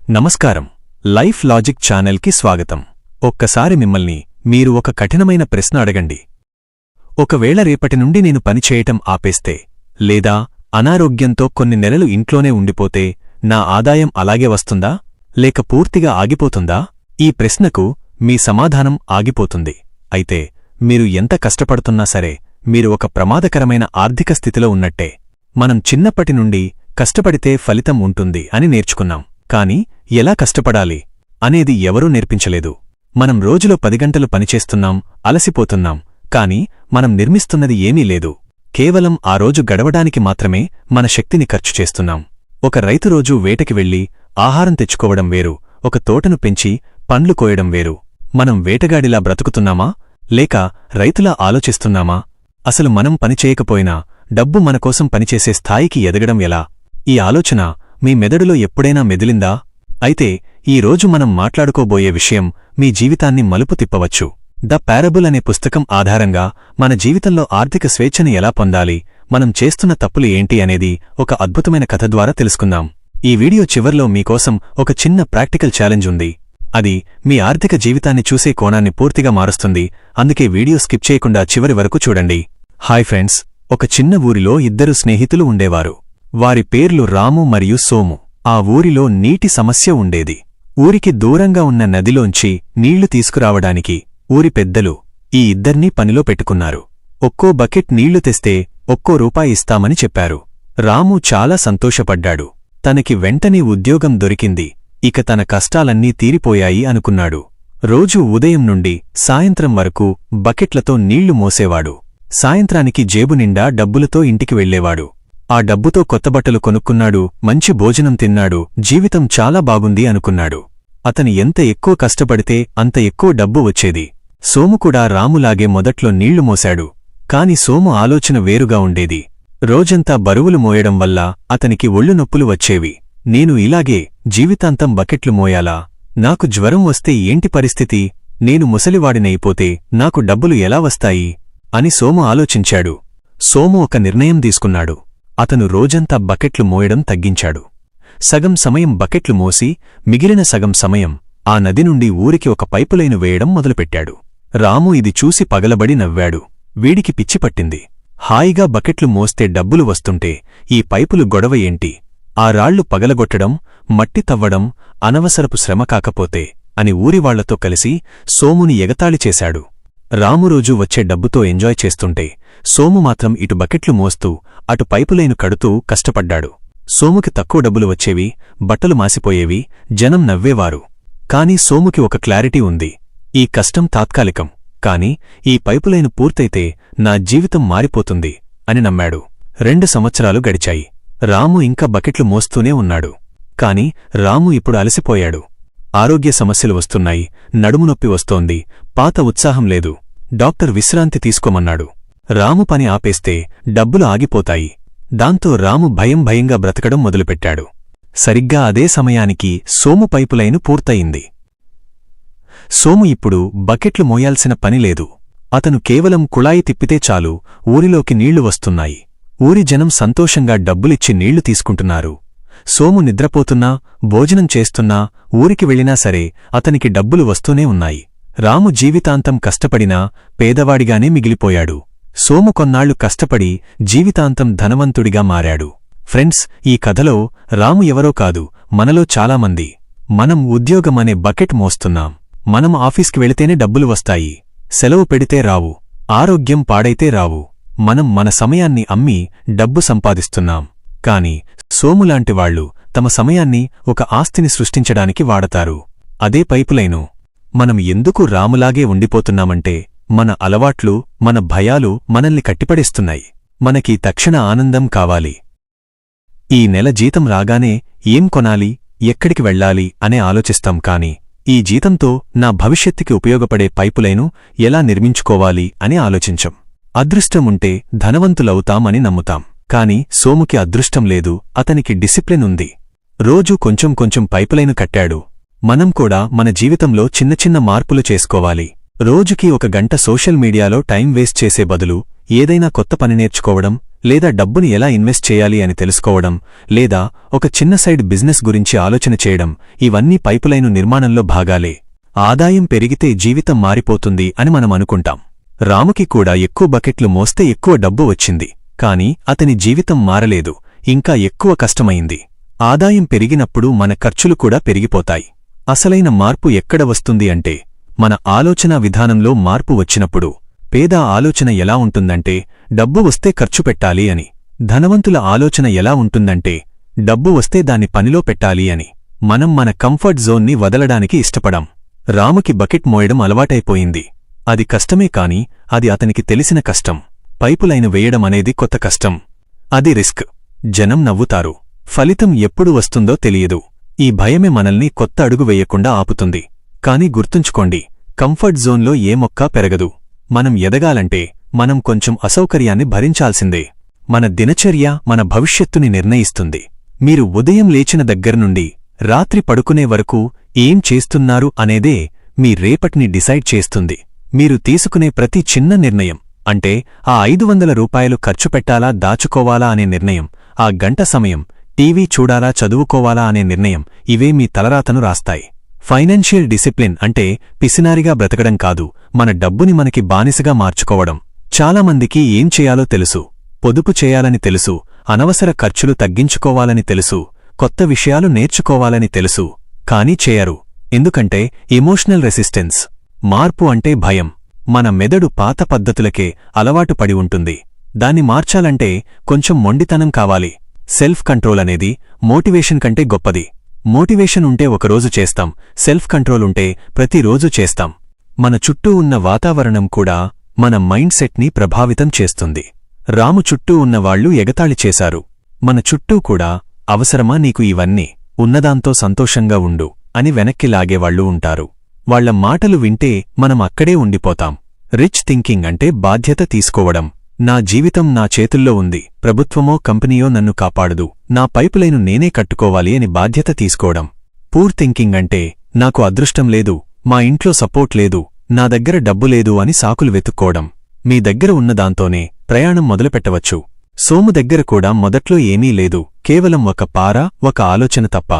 నమస్కారం. Life logic ఛానల్కి స్వాగతం. ఒక్కసారి మిమ్మల్ని మీరు ఒక కఠినమైన ప్రశ్న అడగండి. ఒకవేళ రేపటి నుండి నేను పనిచేయటం ఆపేస్తే, లేదా అనారోగ్యంతో కొన్ని నెలలు ఇంట్లోనే ఉండిపోతే నా ఆదాయం అలాగే వస్తుందా, లేక పూర్తిగా ఆగిపోతుందా? ఈ ప్రశ్నకు మీ సమాధానం ఆగిపోతుంది. అయితే మీరు ఎంత కష్టపడుతున్నా సరే మీరు ఒక ప్రమాదకరమైన ఆర్థిక స్థితిలో ఉన్నట్టే. మనం చిన్నప్పటి నుండి కష్టపడితే ఫలితం ఉంటుంది అని నేర్చుకున్నాం. కాని ఎలా కష్టపడాలి అనేది ఎవరూ నేర్పించలేదు. మనం రోజులో 10 గంటలు పనిచేస్తున్నాం, అలసిపోతున్నాం, కాని మనం నిర్మిస్తున్నది ఏమీ లేదు. కేవలం ఆ రోజు గడవడానికి మాత్రమే మన శక్తిని ఖర్చు చేస్తున్నాం. ఒక రైతు రోజూ వేటకి వెళ్లి ఆహారం తెచ్చుకోవడం వేరు, ఒక తోటను పెంచి పండ్లు కోయడం వేరు. మనం వేటగాడిలా బ్రతుకుతున్నామా, లేక రైతులా ఆలోచిస్తున్నామా? అసలు మనం పనిచేయకపోయినా డబ్బు మనకోసం పనిచేసే స్థాయికి ఎదగడం ఎలా? ఈ ఆలోచన మీ మెదడులో ఎప్పుడైనా మెదిలిందా? అయితే ఈ రోజు మనం మాట్లాడుకోబోయే విషయం మీ జీవితాన్ని మలుపు తిప్పవచ్చు. ద పారబుల్ అనే పుస్తకం ఆధారంగా మన జీవితంలో ఆర్థిక స్వేచ్ఛని ఎలా పొందాలి, మనం చేస్తున్న తప్పులు ఏంటి అనేది ఒక అద్భుతమైన కథ ద్వారా తెలుసుకుందాం. ఈ వీడియో చివర్లో మీకోసం ఒక చిన్న ప్రాక్టికల్ ఛాలెంజ్ ఉంది. అది మీ ఆర్థిక జీవితాన్ని చూసే కోణాన్ని పూర్తిగా మారుస్తుంది. అందుకే వీడియో స్కిప్ చేయకుండా చివరి వరకు చూడండి. హాయ్ ఫ్రెండ్స్, ఒక చిన్న ఊరిలో 2 స్నేహితులు ఉండేవారు. వారి పేర్లు రాము మరియు సోము. ఆ ఊరిలో నీటి సమస్య ఉండేది. ఊరికి దూరంగా ఉన్న నదిలోంచి నీళ్లు తీసుకురావడానికి ఊరి పెద్దలు ఈ ఇద్దర్నీ పనిలో పెట్టుకున్నారు. ఒక్కో బకెట్ నీళ్లు తెస్తే ఒక్కో రూపాయి ఇస్తామని చెప్పారు. రాము చాలా సంతోషపడ్డాడు. తనకి వెంటనే ఉద్యోగం దొరికింది. ఇక తన కష్టాలన్నీ తీరిపోయాయి అనుకున్నాడు. రోజూ ఉదయం నుండి సాయంత్రం వరకు బకెట్లతో నీళ్లు మోసేవాడు. సాయంత్రానికి జేబు నిండా డబ్బులతో ఇంటికి వెళ్లేవాడు. ఆ డబ్బుతో కొత్తబట్టలు కొనుక్కున్నాడు, మంచి భోజనం తిన్నాడు, జీవితం చాలా బాగుంది అనుకున్నాడు. అతను ఎంత ఎక్కువ కష్టపడితే అంత ఎక్కువ డబ్బు వచ్చేది. సోము కూడా రాములాగే మొదట్లో నీళ్లు మోశాడు. కాని సోము ఆలోచన వేరుగా ఉండేది. రోజంతా బరువులు మోయడం వల్ల అతనికి ఒళ్ళు నొప్పులు వచ్చేవి. నేను ఇలాగే జీవితాంతం బకెట్లు మోయాలా? నాకు జ్వరం వస్తే ఏంటి పరిస్థితి? నేను ముసలివాడినైపోతే నాకు డబ్బులు ఎలా వస్తాయి అని సోము ఆలోచించాడు. సోము ఒక నిర్ణయం తీసుకున్నాడు. అతను రోజంతా బకెట్లు మోయడం తగ్గించాడు. సగం సమయం బకెట్లు మోసి మిగిలిన సగం సమయం ఆ నది నుండి ఊరికి ఒక పైపులైను వేయడం మొదలుపెట్టాడు. రాము ఇది చూసి పగలబడి నవ్వాడు. వీడికి పిచ్చిపట్టింది. హాయిగా బకెట్లు మోస్తే డబ్బులు వస్తుంటే ఈ పైపులు గొడవ ఏంటి? ఆ రాళ్లు పగలగొట్టడం, మట్టి తవ్వడం అనవసరపు శ్రమ కాకపోతే అని ఊరివాళ్లతో కలిసి సోముని ఎగతాళి చేశాడు. రాము రోజూ వచ్చే డబ్బుతో ఎంజాయ్ చేస్తుంటే సోము మాత్రం ఇటు బకెట్లు మోస్తూ అటు పైపులైను కడుతూ కష్టపడ్డాడు. సోముకి తక్కువ డబ్బులు వచ్చేవి, బట్టలు మాసిపోయేవి, జనం నవ్వేవారు. కాని సోముకి ఒక క్లారిటీ ఉంది. ఈ కష్టం తాత్కాలికం, కాని ఈ పైపులైను పూర్తయితే నా జీవితం మారిపోతుంది అని నమ్మాడు. 2 సంవత్సరాలు గడిచాయి. రాము ఇంకా బకెట్లు మోస్తూనే ఉన్నాడు. కాని రాము ఇప్పుడు అలసిపోయాడు. ఆరోగ్య సమస్యలు వస్తున్నాయి, నడుము నొప్పి వస్తోంది, పాత ఉత్సాహం లేదు. డాక్టర్ విశ్రాంతి తీసుకోమన్నాడు. రాము పని ఆపేస్తే డబ్బులు ఆగిపోతాయి. దాంతో రాము భయంగా బ్రతకడం మొదలుపెట్టాడు. సరిగ్గా అదే సమయానికి సోము పైపులైను పూర్తయింది. సోము ఇప్పుడు బకెట్లు మోయాల్సిన పనిలేదు. అతను కేవలం కుళాయి తిప్పితే చాలు, ఊరిలోకి నీళ్లు వస్తున్నాయి. ఊరి జనం సంతోషంగా డబ్బులిచ్చి నీళ్లు తీసుకుంటున్నారు. సోము నిద్రపోతున్నా, భోజనం చేస్తున్నా, ఊరికి వెళ్ళినా సరే అతనికి డబ్బులు వస్తూనే ఉన్నాయి. రాము జీవితాంతం కష్టపడినా పేదవాడిగానే మిగిలిపోయాడు. సోము కొన్నాళ్లు కష్టపడి జీవితాంతం ధనవంతుడిగా మారాడు. ఫ్రెండ్స్, ఈ కథలో రాము ఎవరో కాదు, మనలో చాలామంది. మనం ఉద్యోగమనే బకెట్ మోస్తున్నాం. మనం ఆఫీస్కి వెళితేనే డబ్బులు వస్తాయి, సెలవు పెడితే రావు, ఆరోగ్యం పాడైతే రావు. మనం మన సమయాన్ని అమ్మి డబ్బు సంపాదిస్తున్నాం. కాని సోములాంటివాళ్లు తమ సమయాన్ని ఒక ఆస్తిని సృష్టించడానికి వాడతారు. అదే పైపులైను. మనం ఎందుకు రాములాగే ఉండిపోతున్నామంటే మన అలవాట్లు, మన భయాలు మనల్ని కట్టిపడేస్తున్నాయి. మనకి తక్షణ ఆనందం కావాలి. ఈ నెల జీతం రాగానే ఏం కొనాలి, ఎక్కడికి వెళ్ళాలి అనే ఆలోచిస్తాం. కాని ఈ జీతంతో నా భవిష్యత్తుకి ఉపయోగపడే పైపులైను ఎలా నిర్మించుకోవాలి అని ఆలోచించం. అదృష్టముంటే ధనవంతులవుతాం అని నమ్ముతాం. కాని సోముకి అదృష్టం లేదు, అతనికి డిసిప్లిన్ ఉంది. రోజూ కొంచెం పైపులైను కట్టాడు. మనం కూడా మన జీవితంలో చిన్న మార్పులు చేసుకోవాలి. రోజుకి 1 గంట సోషల్ మీడియాలో టైం వేస్ట్ చేసే బదులు ఏదైనా కొత్త పని నేర్చుకోవడం, లేదా డబ్బుని ఎలా ఇన్వెస్ట్ చేయాలి అని తెలుసుకోవడం, లేదా ఒక చిన్న సైడ్ బిజినెస్ గురించి ఆలోచన చేయడం, ఇవన్నీ పైపులైను నిర్మాణంలో భాగాలే. ఆదాయం పెరిగితే జీవితం మారిపోతుంది అని మనం అనుకుంటాం. రాముకి కూడా ఎక్కువ బకెట్లు మోస్తే ఎక్కువ డబ్బు వచ్చింది, కాని అతని జీవితం మారలేదు, ఇంకా ఎక్కువ కష్టమైంది. ఆదాయం పెరిగినప్పుడు మన ఖర్చులు కూడా పెరిగిపోతాయి. అసలైన మార్పు ఎక్కడ వస్తుంది అంటే మన ఆలోచనా విధానంలో మార్పు వచ్చినప్పుడు. పేద ఆలోచన ఎలా ఉంటుందంటే డబ్బు వస్తే ఖర్చు పెట్టాలి అని. ధనవంతుల ఆలోచన ఎలా ఉంటుందంటే డబ్బు వస్తే దాన్ని పనిలో పెట్టాలి అని. మనం మన కంఫర్ట్ జోన్ని వదలడానికి ఇష్టపడాం. రాముకి బకెట్ మోయడం అలవాటైపోయింది. అది కష్టమే కాని అది అతనికి తెలిసిన కష్టం. పైపులైను వేయడం అనేది కొత్త కష్టం. అది రిస్క్. జనం నవ్వుతారు. ఫలితం ఎప్పుడు వస్తుందో తెలియదు. ఈ భయమే మనల్ని కొత్త అడుగు వేయకుండా ఆపుతుంది. కాని గుర్తుంచుకోండి, కంఫర్ట్ జోన్లో ఏ మొక్కా పెరగదు. మనం ఎదగాలంటే మనం కొంచెం అసౌకర్యాన్ని భరించాల్సిందే. మన దినచర్య మన భవిష్యత్తుని నిర్ణయిస్తుంది. మీరు ఉదయం లేచిన దగ్గర్నుండి రాత్రి పడుకునే వరకు ఏం చేస్తున్నారు అనేదే మీ రేపటిని డిసైడ్ చేస్తుంది. మీరు తీసుకునే ప్రతి చిన్న నిర్ణయం, అంటే ఆ 500 రూపాయలు ఖర్చు పెట్టాలా దాచుకోవాలా అనే నిర్ణయం, ఆ గంట సమయం టీవీ చూడాలా చదువుకోవాలా అనే నిర్ణయం, ఇవే మీ తలరాతను రాస్తాయి. ఫైనాన్షియల్ డిసిప్లిన్ అంటే పిసినారిగా బ్రతకడం కాదు, మన డబ్బుని మనకి బానిసగా మార్చుకోవడం. చాలామందికి ఏం చేయాలో తెలుసు, పొదుపు చేయాలని తెలుసు, అనవసర ఖర్చులు తగ్గించుకోవాలని తెలుసు, కొత్త విషయాలు నేర్చుకోవాలని తెలుసు, కానీ చేయరు. ఎందుకంటే ఎమోషనల్ రెసిస్టెన్స్. మార్పు అంటే భయం. మన మెదడు పాత పద్ధతులకే అలవాటు పడి ఉంటుంది. దాన్ని మార్చాలంటే కొంచెం మొండితనం కావాలి. సెల్ఫ్ కంట్రోల్ అనేది మోటివేషన్ కంటే గొప్పది. మోటివేషన్ ఉంటే ఒకరోజు చేస్తాం, సెల్ఫ్ కంట్రోల్ ఉంటే ప్రతిరోజు చేస్తాం. మన చుట్టూ ఉన్న వాతావరణం కూడా మన మైండ్ సెట్ని ప్రభావితం చేస్తుంది. రాము చుట్టూ ఉన్నవాళ్లు ఎగతాళి చేశారు. మన చుట్టూ కూడా అవసరమా నీకు ఇవన్నీ, ఉన్నదాంతో సంతోషంగా ఉండు అని వెనక్కి లాగేవాళ్లు ఉంటారు. వాళ్ల మాటలు వింటే మనం అక్కడే ఉండిపోతాం. రిచ్ థింకింగ్ అంటే బాధ్యత తీసుకోవడం. నా జీవితం నా చేతుల్లో ఉంది, ప్రభుత్వమో కంపెనీయో నన్ను కాపాడదు, నా పైపులైను నేనే కట్టుకోవాలి అని బాధ్యత తీసుకోవడం. పూర్ థింకింగ్ అంటే నాకు అదృష్టం లేదు, మా ఇంట్లో సపోర్ట్ లేదు, నా దగ్గర డబ్బు లేదు అని సాకులు వెతుక్కోవడం. మీ దగ్గర ఉన్నదాంతోనే ప్రయాణం మొదలుపెట్టవచ్చు. సోము దగ్గర కూడా మొదట్లో ఏమీ లేదు, కేవలం ఒక పార, ఒక ఆలోచన తప్ప.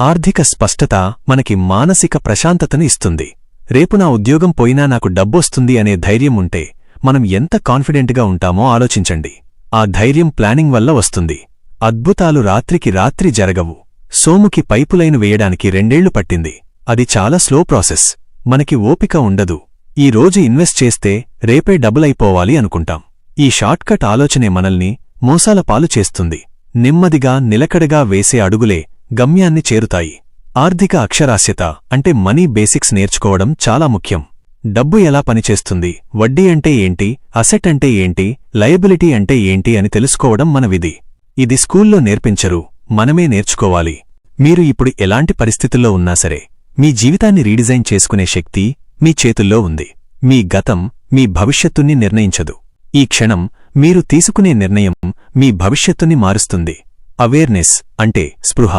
ఆర్థిక స్పష్టత మనకి మానసిక ప్రశాంతతను ఇస్తుంది. రేపు నా ఉద్యోగం పోయినా నాకు డబ్బొస్తుంది అనే ధైర్యం ఉంటే మనం ఎంత కాన్ఫిడెంట్గా ఉంటామో ఆలోచించండి. ఆ ధైర్యం ప్లానింగ్ వల్ల వస్తుంది. అద్భుతాలు రాత్రికి రాత్రి జరగవు. సోముకి పైపులైను వేయడానికి 2 ఏళ్లు పట్టింది. అది చాలా స్లో ప్రాసెస్. మనకి ఓపిక ఉండదు. ఈ రోజు ఇన్వెస్ట్ చేస్తే రేపే డబులైపోవాలి అనుకుంటాం. ఈ షార్ట్కట్ ఆలోచనే మనల్ని మోసాల పాలు చేస్తుంది. నెమ్మదిగా నిలకడగా వేసే అడుగులే గమ్యాన్ని చేరుతాయి. ఆర్థిక అక్షరాస్యత అంటే మనీ బేసిక్స్ నేర్చుకోవడం చాలా ముఖ్యం. డబ్బు ఎలా పనిచేస్తుంది, వడ్డీ అంటే ఏంటి, అసెట్ అంటే ఏంటి, లయబిలిటీ అంటే ఏంటి అని తెలుసుకోవడం మన విధి. ఇది స్కూల్లో నేర్పించరు, మనమే నేర్చుకోవాలి. మీరు ఇప్పుడు ఎలాంటి పరిస్థితుల్లో ఉన్నా సరే మీ జీవితాన్ని రీడిజైన్ చేసుకునే శక్తి మీ చేతుల్లో ఉంది. మీ గతం మీ భవిష్యత్తుని నిర్ణయించదు. ఈ క్షణం మీరు తీసుకునే నిర్ణయం మీ భవిష్యత్తుని మారుస్తుంది. అవేర్నెస్ అంటే స్పృహ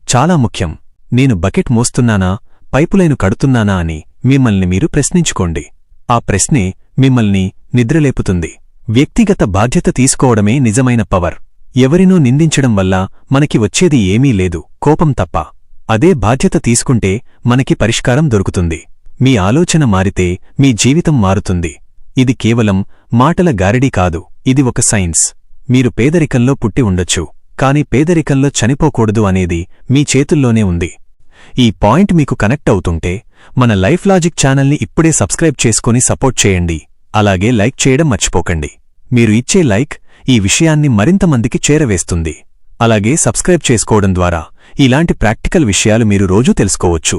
చాలా ముఖ్యం. నేను బకెట్ మోస్తున్నానా, పైపులైను కడుతున్నానా అని మిమ్మల్ని మీరు ప్రశ్నించుకోండి. ఆ ప్రశ్నే మిమ్మల్ని నిద్రలేపుతుంది. వ్యక్తిగత బాధ్యత తీసుకోవడమే నిజమైన పవర్. ఎవరినో నిందించడం వల్ల మనకి వచ్చేది ఏమీ లేదు, కోపం తప్ప. అదే బాధ్యత తీసుకుంటే మనకి పరిష్కారం దొరుకుతుంది. మీ ఆలోచన మారితే మీ జీవితం మారుతుంది. ఇది కేవలం మాటల గారడీ కాదు, ఇది ఒక సైన్స్. మీరు పేదరికంలో పుట్టి ఉండొచ్చు, కాని పేదరికంలో చనిపోకూడదు అనేది మీ చేతుల్లోనే ఉంది. ఈ పాయింట్ మీకు కనెక్ట్ అవుతుంటే మన లైఫ్ లాజిక్ ఛానల్ని ఇప్పుడే సబ్స్క్రైబ్ చేసుకుని సపోర్ట్ చేయండి. అలాగే లైక్ చేయడం మర్చిపోకండి. మీరు ఇచ్చే లైక్ ఈ విషయాన్ని మరింత మందికి చేరవేస్తుంది. అలాగే సబ్స్క్రైబ్ చేసుకోవడం ద్వారా ఇలాంటి ప్రాక్టికల్ విషయాలు మీరు రోజూ తెలుసుకోవచ్చు.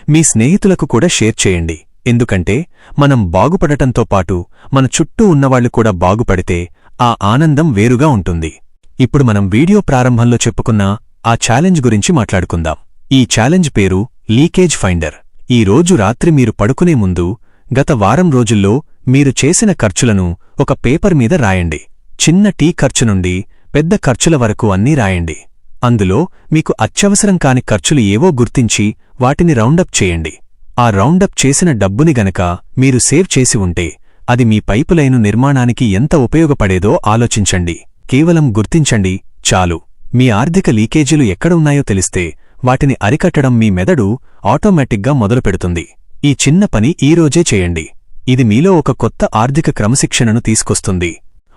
మీ స్నేహితులకు కూడా షేర్ చేయండి. ఎందుకంటే మనం బాగుపడటంతో పాటు మన చుట్టూ ఉన్నవాళ్లు కూడా బాగుపడితే ఆ ఆనందం వేరుగా ఉంటుంది. ఇప్పుడు మనం వీడియో ప్రారంభంలో చెప్పుకున్న ఆ ఛాలెంజ్ గురించి మాట్లాడుకుందాం. ఈ ఛాలెంజ్ పేరు లీకేజ్ ఫైండర్. ఈ రోజు రాత్రి మీరు పడుకునే ముందు గత వారం రోజుల్లో మీరు చేసిన ఖర్చులను ఒక పేపర్ మీద రాయండి. చిన్న టీ ఖర్చు నుండి పెద్ద ఖర్చుల వరకు అన్నీ రాయండి. అందులో మీకు అత్యవసరం కాని ఖర్చులు ఏవో గుర్తించి వాటిని రౌండప్ చేయండి. ఆ రౌండప్ చేసిన డబ్బుని గనక మీరు సేవ్ చేసి ఉంటే అది మీ పైపులైను నిర్మాణానికి ఎంత ఉపయోగపడేదో ఆలోచించండి. కేవలం గుర్తించండి చాలు. మీ ఆర్థిక లీకేజీలు ఎక్కడ ఉన్నాయో తెలిస్తే వాటిని అరికట్టడం మీ మెదడు ఆటోమేటిక్గా మొదలుపెడుతుంది. ఈ చిన్న పని ఈరోజే చేయండి. ఇది మీలో ఒక కొత్త ఆర్థిక క్రమశిక్షణను తీసుకొస్తుంది.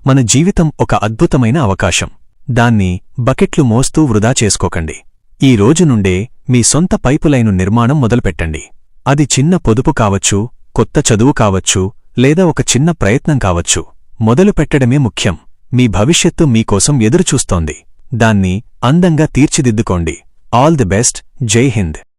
మన జీవితం ఒక అద్భుతమైన అవకాశం. దాన్ని బకెట్లు మోస్తూ వృధా చేసుకోకండి. ఈ రోజు నుండే మీ సొంత పైపులైను నిర్మాణం మొదలుపెట్టండి. అది చిన్న పొదుపు కావచ్చు, కొత్త చదువు కావచ్చు, లేదా ఒక చిన్న ప్రయత్నం కావచ్చు. మొదలు పెట్టడమే ముఖ్యం. మీ భవిష్యత్తు మీకోసం ఎదురుచూస్తోంది. దాన్ని అందంగా తీర్చిదిద్దుకోండి. All the best. జై హింద్.